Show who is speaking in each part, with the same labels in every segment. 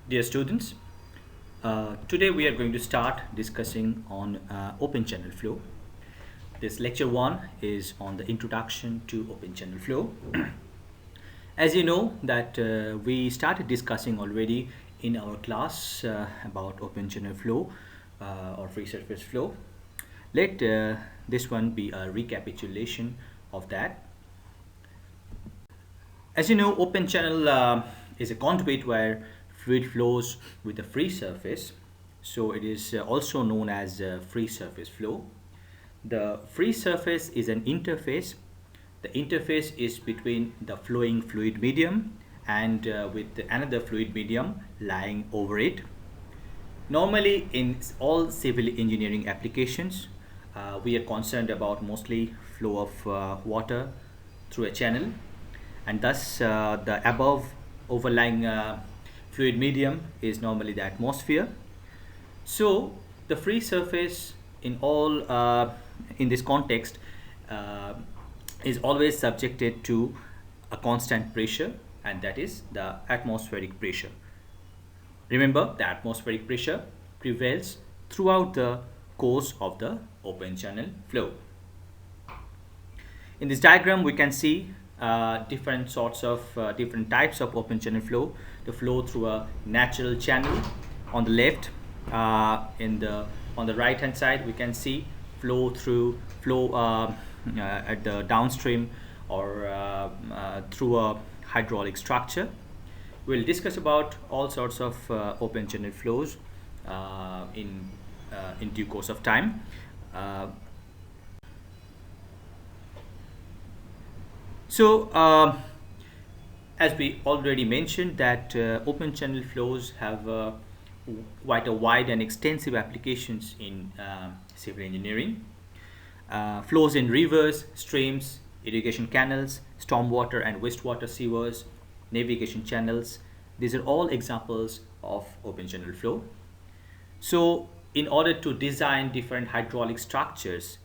Speaker 1: Dear students, today we are going to start discussing on open channel flow. This lecture 1 is on the introduction to open channel flow. As you know that we started discussing already in our class about open channel flow or free surface flow. Let this one be a recapitulation of that. As you know, open channel is a conduit where fluid flows with a free surface. So it is also known as free surface flow. The free surface is an interface. The interface is between the flowing fluid medium and with another fluid medium lying over it. Normally in all civil engineering applications, we are concerned about mostly flow of water through a channel, and thus the above overlying fluid medium is normally the atmosphere. So the free surface in all in this context uh, is always subjected to a constant pressure, and that is the atmospheric pressure. Remember, the atmospheric pressure prevails throughout the course of the open channel flow. In this diagram, we can see different types of open channel flow. The flow through a natural channel on the left. In the on the right hand side, we can see flow at the downstream or through a hydraulic structure. We'll discuss about all sorts of open channel flows in due course of time. Uh, so, as we already mentioned, that open channel flows have quite a wide and extensive applications in civil engineering. Flows in rivers, streams, irrigation canals, stormwater and wastewater sewers, navigation channels. These are all examples of open channel flow. So, in order to design different hydraulic structures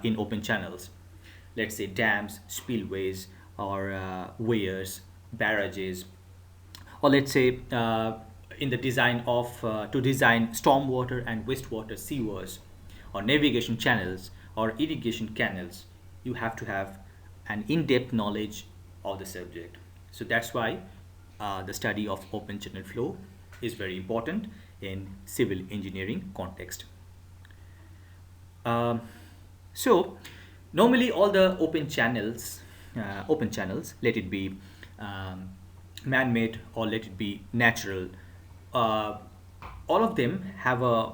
Speaker 1: in open channels, let's say dams, spillways, or weirs, barrages, or let's say in the design of to design stormwater and wastewater sewers, or navigation channels, or irrigation canals, you have to have an in-depth knowledge of the subject. So that's why the study of open channel flow is very important in civil engineering context. Um, so normally all the open channels, let it be um, man-made or let it be natural, uh, all of them have a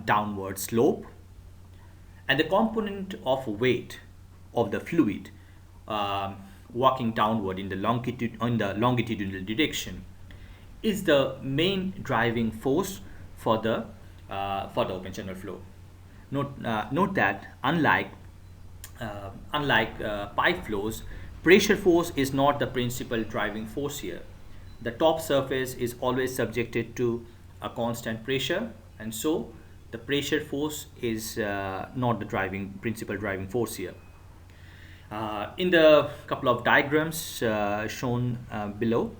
Speaker 1: downward slope, and the component of weight of the fluid um walking downward in the longitudinal direction is the main driving force for the open channel flow. Note that unlike pipe flows, pressure force is not the principal driving force here. The top surface is always subjected to a constant pressure, and so the pressure force is not the principal driving force here. In the couple of diagrams shown below,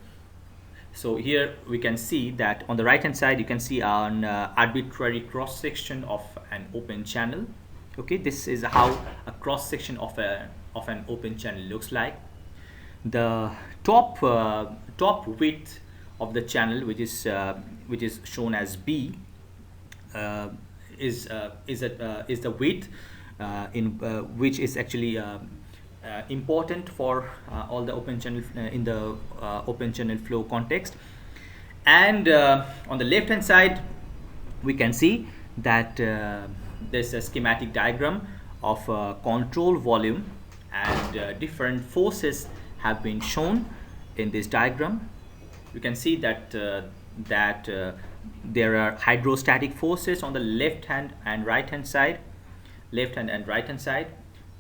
Speaker 1: so here we can see that on the right hand side you can see an arbitrary cross section of an open channel. Okay, this is how a cross section of an open channel looks like. The top width of the channel, which is shown as B, uh, is the width in which is actually important for all the open channel in the open channel flow context. And on the left hand side we can see that there's a schematic diagram of control volume, and different forces have been shown in this diagram. You can see that there are hydrostatic forces on the left hand and right hand side,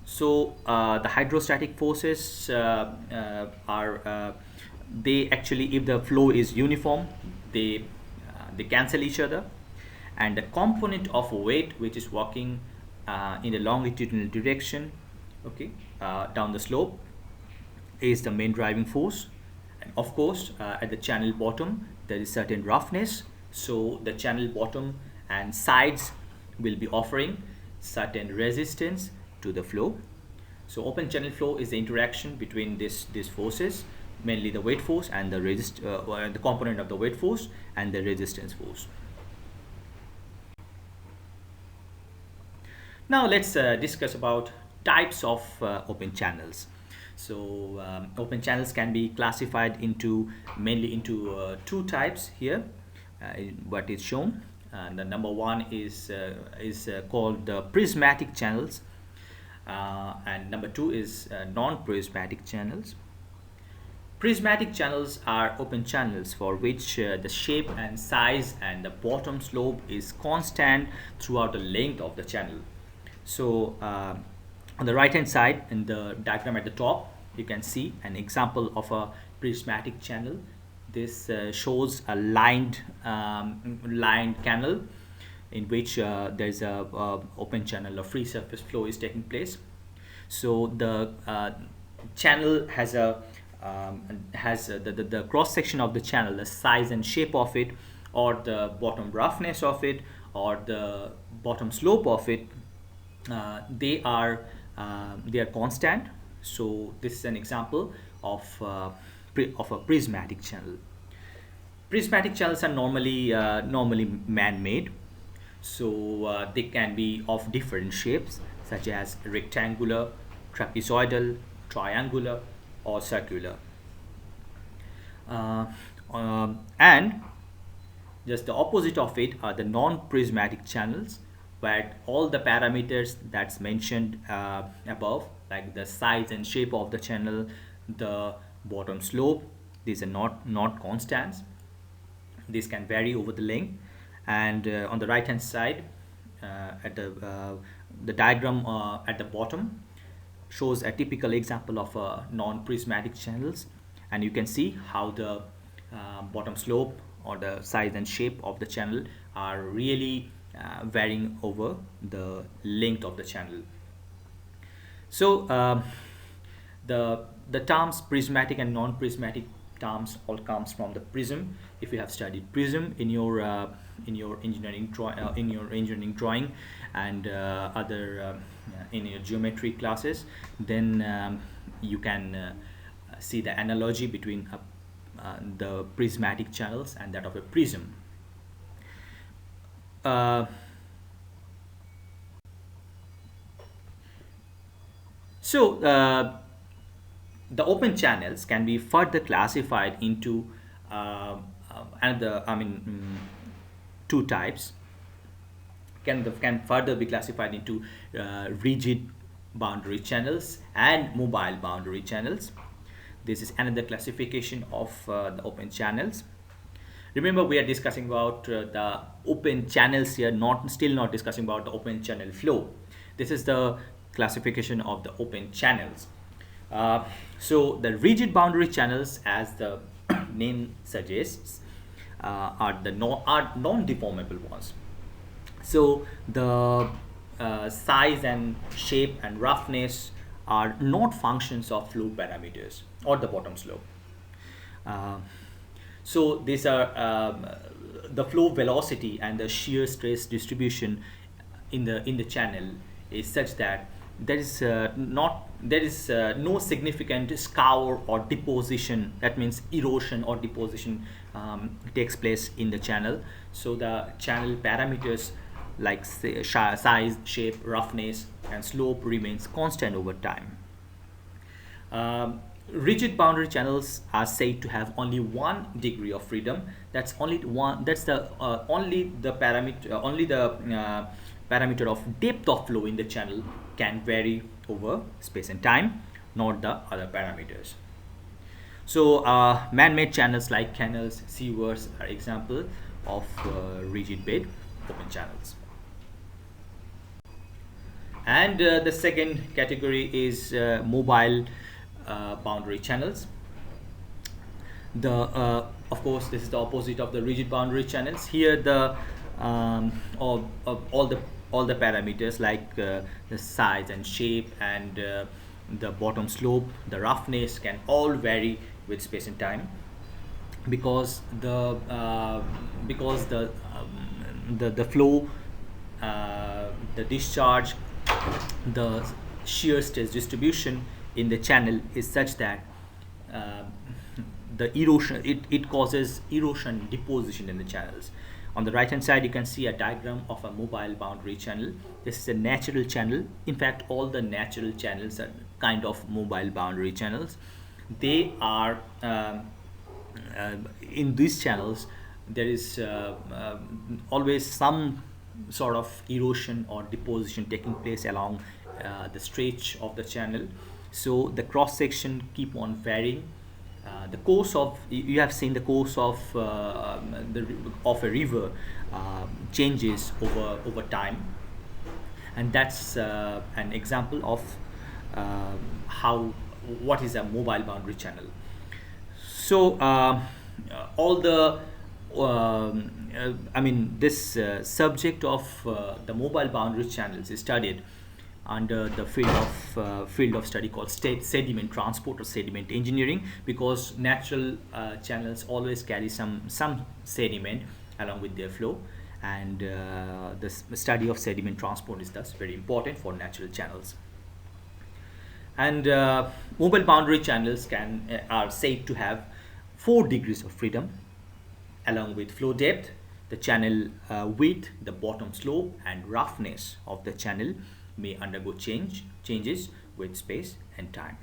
Speaker 1: so the hydrostatic forces are they actually, if the flow is uniform, they cancel each other, and the component of weight which is walking in the longitudinal direction, okay, down the slope, is the main driving force, and of course, at the channel bottom, there is certain roughness. So the channel bottom and sides will be offering certain resistance to the flow. So open channel flow is the interaction between these forces, mainly the weight force and the component of the weight force and the resistance force. Now let's discuss about types of open channels. So open channels can be classified into mainly into two types here. What is shown. The number one is called the prismatic channels, and number two is non-prismatic channels. Prismatic channels are open channels for which the shape and size and the bottom slope is constant throughout the length of the channel. So on the right hand side in the diagram at the top, you can see an example of a prismatic channel. This shows a lined canal in which there's a open channel or free surface flow is taking place. So the channel has the cross section of the channel, the size and shape of it, or the bottom roughness of it, or the bottom slope of it. They are constant. So this is an example of a prismatic channel. Prismatic channels are normally man-made, so they can be of different shapes such as rectangular, trapezoidal, triangular, or circular. And just the opposite of it are the non-prismatic channels, where all the parameters that's mentioned above, like the size and shape of the channel, the bottom slope, these are not constants. These can vary over the length. And on the right hand side, at the diagram at the bottom shows a typical example of non-prismatic channels, and you can see how the bottom slope or the size and shape of the channel are really varying over the length of the channel. So the terms prismatic and non-prismatic terms all comes from the prism. If you have studied prism in your engineering drawing and other in your geometry classes, then you can see the analogy between the prismatic channels and that of a prism. So the open channels can be further classified into two types. Can further be classified into rigid boundary channels and mobile boundary channels. This is another classification of the open channels. Remember, we are discussing about the open channels here, still not discussing about the open channel flow. This is the classification of the open channels. So the rigid boundary channels, as the name suggests, are non-deformable ones. So the size and shape and roughness are not functions of flow parameters or the bottom slope. So these are the flow velocity and the shear stress distribution in the channel is such that there is no significant scour or deposition, that means erosion or deposition takes place in the channel. So the channel parameters like size, shape, roughness, and slope remains constant over time. Rigid boundary channels are said to have only 1 degree of freedom. That's only one. That's the only the parameter of depth of flow in the channel can vary over space and time, not the other parameters. So man-made channels like canals, sewers are example of rigid bed open channels. And the second category is mobile boundary channels. Of course, this is the opposite of the rigid boundary channels. Here the all the parameters like the size and shape and the bottom slope, the roughness can all vary with space and time. because the flow, the discharge, the shear stress distribution in the channel is such that uh, the erosion, it causes erosion deposition in the channels. On the right hand side you can see a diagram of a mobile boundary channel. This is a natural channel. In fact, all the natural channels are kind of mobile boundary channels. They are in these channels there is always some sort of erosion or deposition taking place along the stretch of the channel. So the cross section keep on varying. The course of, you have seen the course of of a river changes over time, and that's an example of how, what is a mobile boundary channel. So all the I mean, this subject of the mobile boundary channels is studied under the field of study called sediment transport or sediment engineering, because natural channels always carry some sediment along with their flow, and the study of sediment transport is thus very important for natural channels. And mobile boundary channels are said to have 4 degrees of freedom along with flow depth, the channel width, the bottom slope and roughness of the channel may undergo changes with space and time.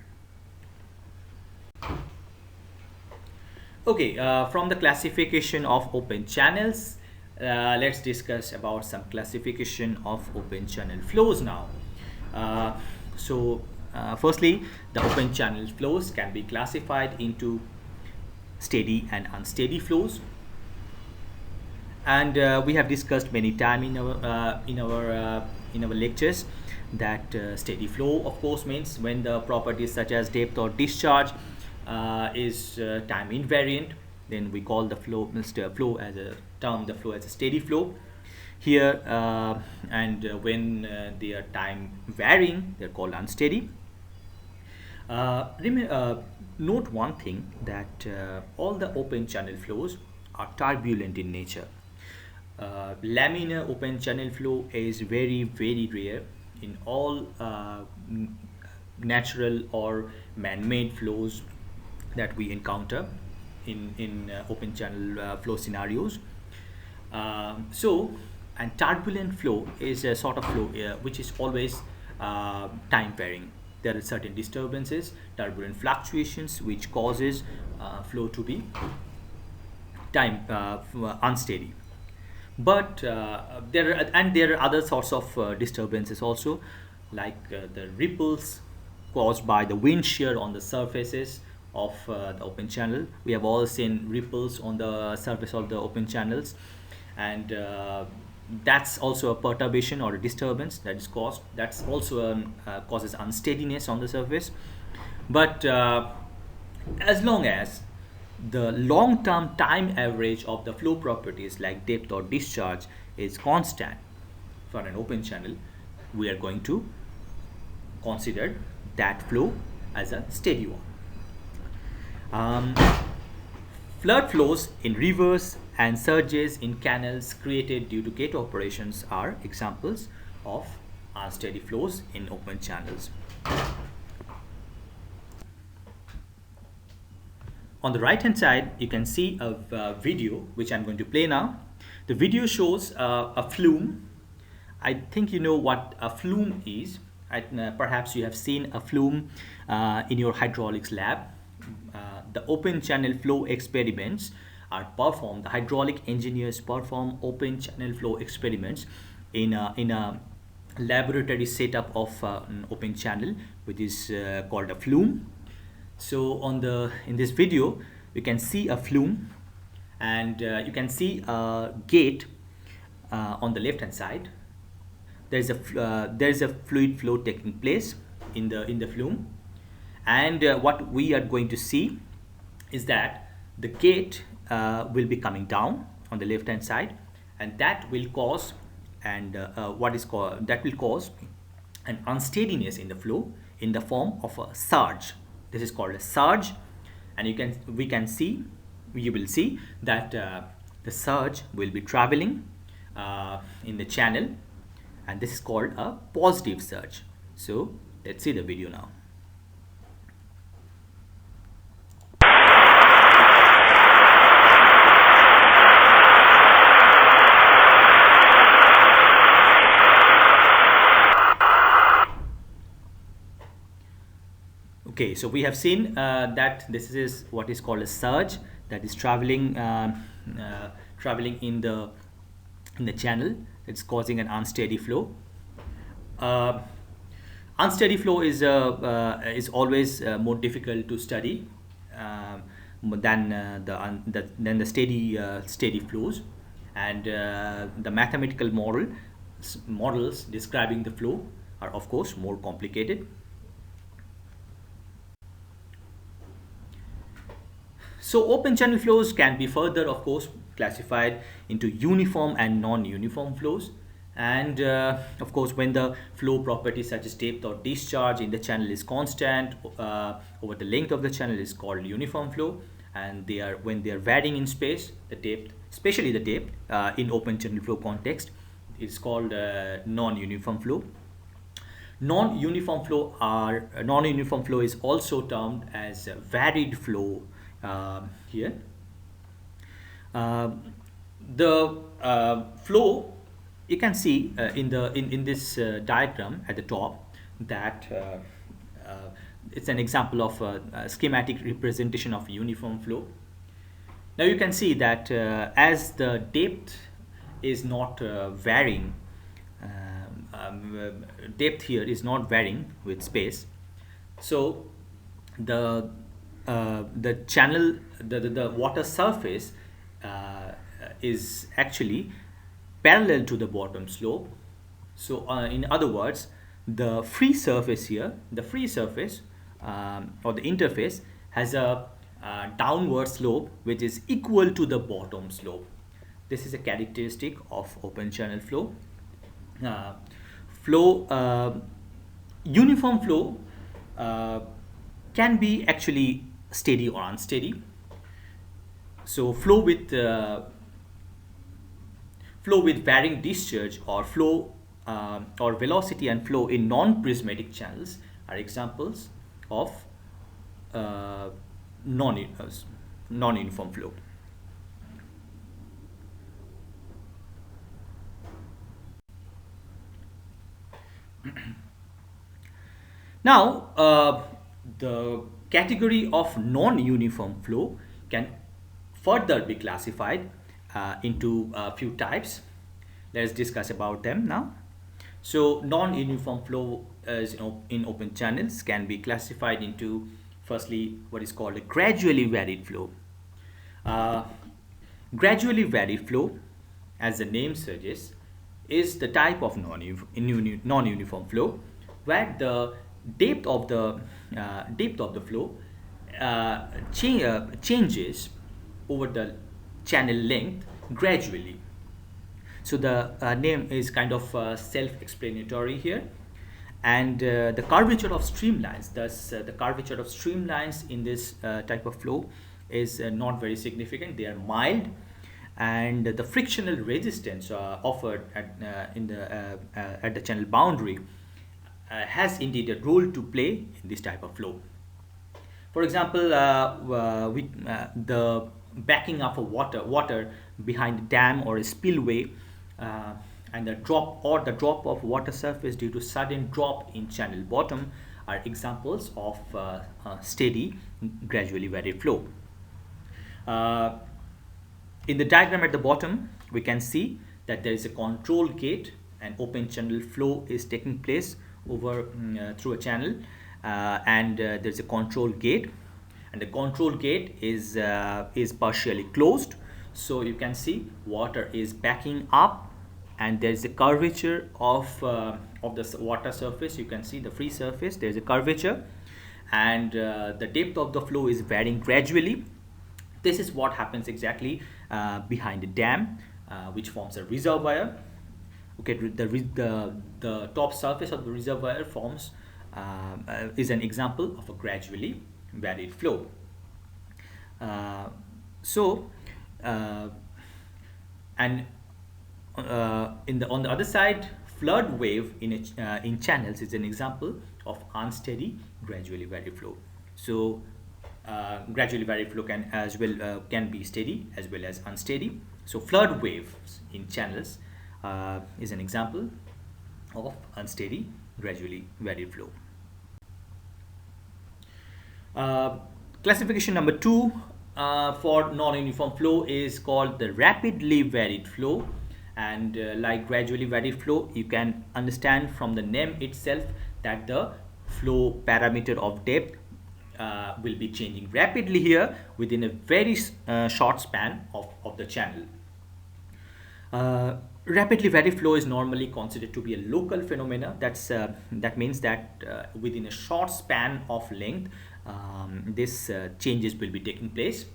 Speaker 1: Okay, from the classification of open channels, let's discuss about some classification of open channel flows now. Firstly, the open channel flows can be classified into steady and unsteady flows, and we have discussed many times in our lectures that steady flow of course means when the properties such as depth or discharge is time invariant, then we call the flow, flow as a term, the flow as a steady flow here, and when they are time varying, they're called unsteady. Note one thing, that all the open channel flows are turbulent in nature. Laminar open channel flow is very rare in all natural or man-made flows that we encounter in open channel flow scenarios. And turbulent flow is a sort of flow which is always time varying. There are certain disturbances, turbulent fluctuations, which causes flow to be time unsteady. But there are other sorts of disturbances also, like the ripples caused by the wind shear on the surfaces of the open channel. We have all seen ripples on the surface of the open channels, and that's also a perturbation or a disturbance that is caused. That's also causes unsteadiness on the surface. But as long as the long-term time average of the flow properties like depth or discharge is constant for an open channel, we are going to consider that flow as a steady one. Flood flows in rivers and surges in canals created due to gate operations are examples of unsteady flows in open channels. On the right hand side, you can see a video which I'm going to play now. The video shows a flume. I think you know what a flume is. Perhaps you have seen a flume in your hydraulics lab. The open channel flow experiments are performed. The hydraulic engineers perform open channel flow experiments in a laboratory setup of an open channel, which is called a flume. So in this video you can see a flume, and you can see a gate on the left hand side. There is a fluid flow taking place in the flume, and what we are going to see is that the gate will be coming down on the left hand side, and that will cause that will cause an unsteadiness in the flow in the form of a surge. This is called a surge, and we can see you will see that the surge will be traveling in the channel, and this is called a positive surge. So let's see the video now. Okay, so we have seen that this is what is called a surge, that is traveling in the channel. It's causing an unsteady flow. Uh, Unsteady flow is always more difficult to study than the steady flows, and the mathematical models describing the flow are of course more complicated. So open channel flows can be further, of course, classified into uniform and non-uniform flows. And of course, when the flow properties such as depth or discharge in the channel is constant over the length of the channel is called uniform flow. And when they are varying in space, the depth, especially the depth in open channel flow context, is called non-uniform flow. Non-uniform flow is also termed as varied flow here. Uh, the flow, you can see in this diagram at the top that it's an example of a schematic representation of uniform flow. Now you can see that as the depth is not varying, depth here is not varying with space, so the channel, the water surface is actually parallel to the bottom slope. So in other words, the free surface here, the free surface or the interface has a downward slope which is equal to the bottom slope. This is a characteristic of open channel flow. Uniform flow can be actually steady or unsteady. So flow with varying discharge or flow or velocity and flow in non-prismatic channels are examples of non-uniform flow. Now, the category of non-uniform flow can further be classified into a few types. Let's discuss about them now. So non-uniform flow in open channels can be classified into, firstly, what is called a gradually varied flow. Gradually varied flow, as the name suggests, is the type of non-uniform flow where the depth of the flow changes over the channel length gradually. So the name is kind of self-explanatory here, and the curvature of streamlines, thus the curvature of streamlines in this type of flow is not very significant. They are mild, and the frictional resistance offered at the channel boundary has indeed a role to play in this type of flow. For example, the backing up of water behind a dam or a spillway, and the drop of water surface due to sudden drop in channel bottom are examples of steady, gradually varied flow. In the diagram at the bottom, we can see that there is a control gate and open channel flow is taking place over through a channel, and there's a control gate, and the control gate is partially closed. So you can see water is backing up, and there's a curvature of the water surface. You can see the free surface, there's a curvature, and the depth of the flow is varying gradually. This is what happens exactly behind a dam, which forms a reservoir. Okay, the top surface of the reservoir forms is an example of a gradually varied flow. So, uh, and in the on the other side, flood wave in channels is an example of unsteady, gradually varied flow. So, gradually varied flow can be steady as well as unsteady. So, flood waves in channels is an example of unsteady, gradually varied flow. Uh, Classification number two for non-uniform flow is called the rapidly varied flow. And like gradually varied flow, you can understand from the name itself that the flow parameter of depth will be changing rapidly here within a very short span of the channel. Rapidly varied flow is normally considered to be a local phenomena. That means that within a short span of length, this changes will be taking place,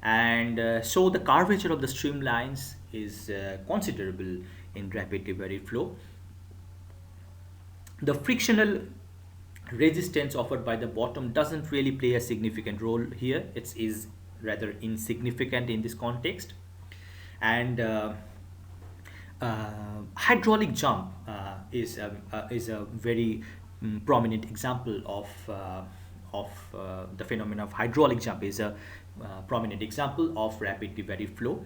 Speaker 1: and so the curvature of the streamlines is considerable in rapidly varied flow. The frictional resistance offered by the bottom doesn't really play a significant role here. It is rather insignificant in this context, and hydraulic jump is a very prominent example of the phenomenon of hydraulic jump is a prominent example of rapidly varied flow.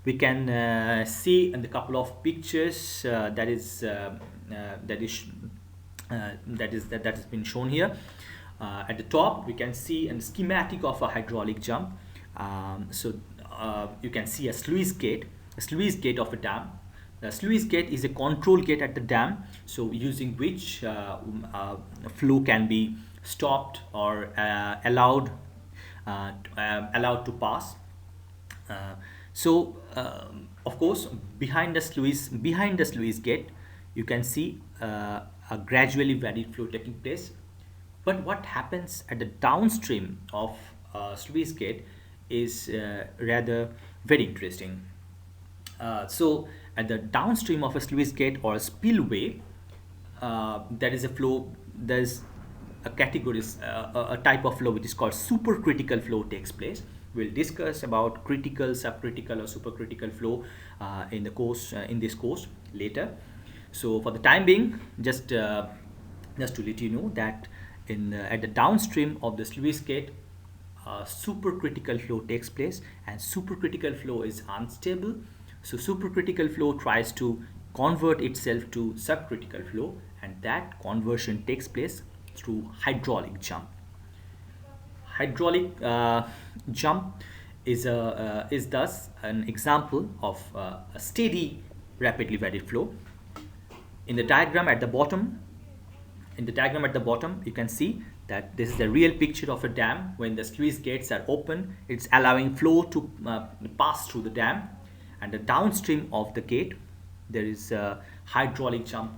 Speaker 1: We can see in the couple of pictures that is that has been shown here. At the top, we can see a schematic of a hydraulic jump. You can see a sluice gate of a dam. The sluice gate is a control gate at the dam, so using which flow can be stopped or allowed to pass. Of course, behind the sluice gate, you can see a gradually varied flow taking place. But what happens at the downstream of sluice gate is rather very interesting. At the downstream of a sluice gate or a spillway, there is a flow. There's a category, a type of flow which is called supercritical flow takes place. We'll discuss about critical, subcritical, or supercritical flow in this course later. So for the time being, just to let you know that at the downstream of the sluice gate, supercritical flow takes place, and supercritical flow is unstable. So supercritical flow tries to convert itself to subcritical flow, and that conversion takes place through hydraulic jump. Hydraulic jump is thus an example of a steady, rapidly varied flow. In the diagram at the bottom, you can see that this is the real picture of a dam. When the sluice gates are open, it's allowing flow to pass through the dam, and the downstream of the gate, there is a hydraulic jump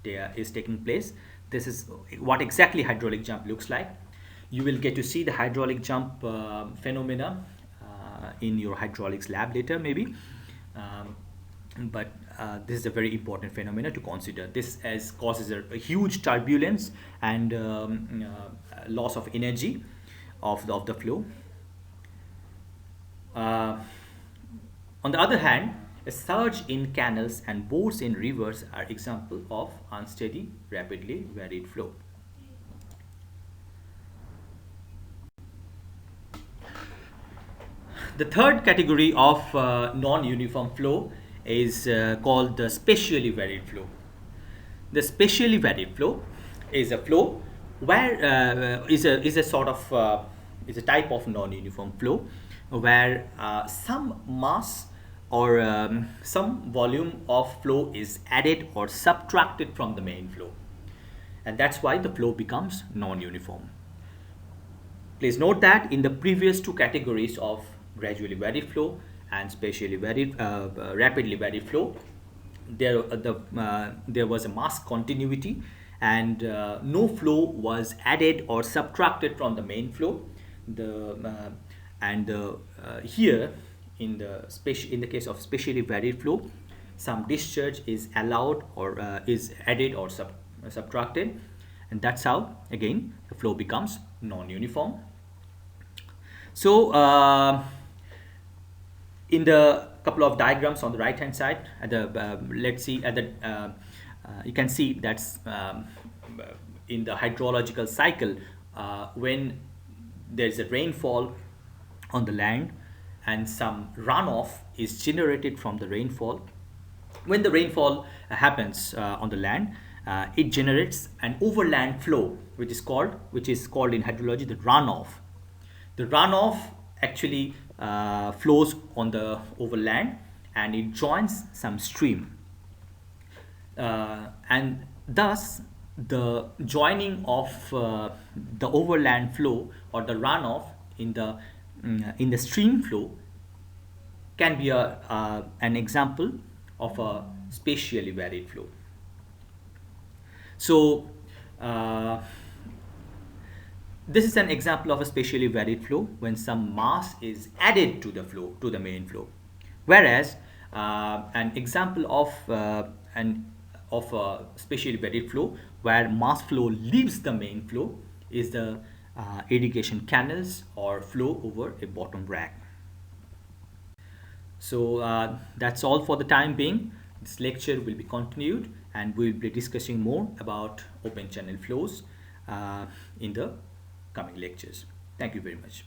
Speaker 1: there is taking place. This is what exactly hydraulic jump looks like. You will get to see the hydraulic jump phenomena in your hydraulics lab later, maybe. But this is a very important phenomena to consider. This causes a huge turbulence and loss of energy of the flow. On the other hand, a surge in canals and bores in rivers are example of unsteady, rapidly varied flow. The third category of non-uniform flow is called the spatially varied flow. The spatially varied flow is a flow where is a sort of is a type of non-uniform flow where some mass or some volume of flow is added or subtracted from the main flow, and that's why the flow becomes non-uniform. Please note that in the previous two categories of gradually varied flow and spatially varied, rapidly varied flow, there was a mass continuity, and no flow was added or subtracted from the main flow. Here in the case of spatially varied flow, some discharge is allowed or is added or subtracted, and that's how again the flow becomes non-uniform. So In the couple of diagrams on the right hand side, at the let's see at the you can see that's in the hydrological cycle, when there's a rainfall on the land and some runoff is generated from the rainfall. When the rainfall happens on the land, it generates an overland flow, which is called in hydrology the runoff. The runoff actually flows on the overland and it joins some stream, and thus the joining of the overland flow or the runoff in the stream flow can be an example of a spatially varied flow. So this is an example of a spatially varied flow when some mass is added to the flow, to the main flow. Whereas an example of a spatially varied flow where mass flow leaves the main flow is the irrigation canals or flow over a bottom rack. So that's all for the time being. This lecture will be continued and we'll be discussing more about open channel flows in the coming lectures. Thank you very much.